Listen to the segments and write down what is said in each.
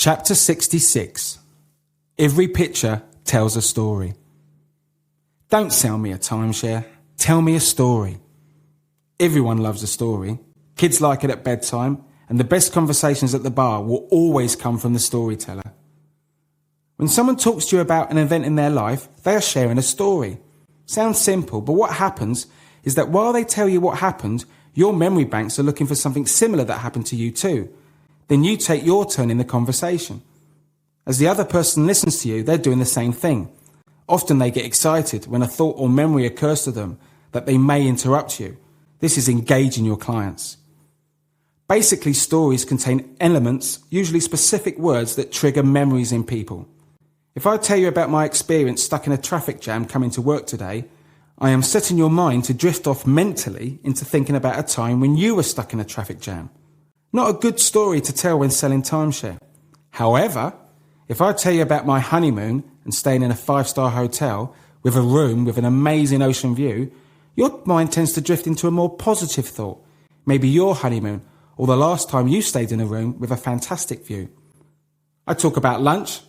Chapter 66. Every picture tells a story. Don't sell me a timeshare. Tell me a story. Everyone loves a story. Kids like it at bedtime, and the best conversations at the bar will always come from the storyteller. When someone talks to you about an event in their life, they are sharing a story. Sounds simple, but what happens is that while they tell you what happened, your memory banks are looking for something similar that happened to you too. Then you take your turn in the conversation. As the other person listens to you, they're doing the same thing. Often they get excited when a thought or memory occurs to them that they may interrupt you. This is engaging your clients. Basically, stories contain elements, usually specific words that trigger memories in people. If I tell you about my experience stuck in a traffic jam coming to work today, I am setting your mind to drift off mentally into thinking about a time when you were stuck in a traffic jam. Not a good story to tell when selling timeshare. However, if I tell you about my honeymoon and staying in a 5-star hotel with a room with an amazing ocean view, your mind tends to drift into a more positive thought. Maybe your honeymoon or the last time you stayed in a room with a fantastic view. I talk about lunch,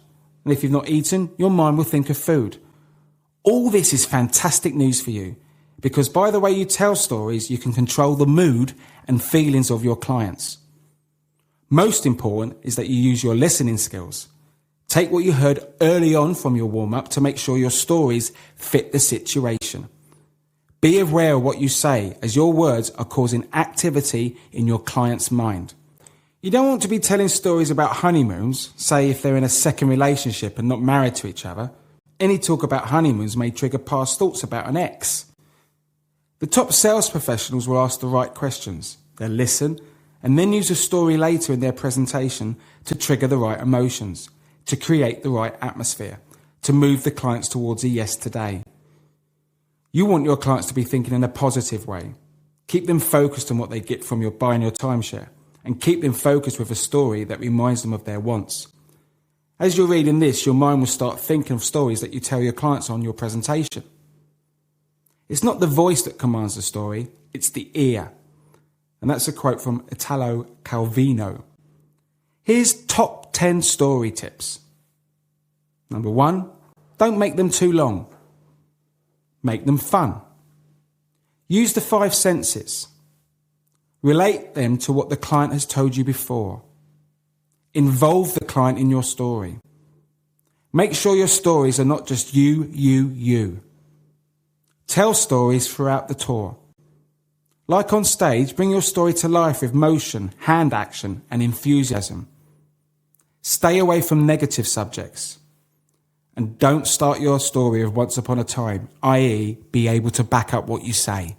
and if you've not eaten, your mind will think of food. All this is fantastic news for you, because by the way you tell stories, you can control the mood and feelings of your clients. Most important is that you use your listening skills. Take what you heard early on from your warm-up to make sure your stories fit the situation. Be aware of what you say, as your words are causing activity in your client's mind. You don't want to be telling stories about honeymoons, say if they're in a second relationship and not married to each other. Any talk about honeymoons may trigger past thoughts about an ex. The top sales professionals will ask the right questions. They'll listen and then use a story later in their presentation to trigger the right emotions, to create the right atmosphere, to move the clients towards a yes today. You want your clients to be thinking in a positive way. Keep them focused on what they get from your buying your timeshare, and keep them focused with a story that reminds them of their wants. As you're reading this, your mind will start thinking of stories that you tell your clients on your presentation. It's not the voice that commands the story, it's the ear. And that's a quote from Italo Calvino. Here's top 10 story tips. Number 1, don't make them too long. Make them fun. Use the 5 senses. Relate them to what the client has told you before. Involve the client in your story. Make sure your stories are not just you. Tell stories throughout the tour. Like on stage, bring your story to life with motion, hand action, and enthusiasm. Stay away from negative subjects. And don't start your story of once upon a time, i.e., be able to back up what you say.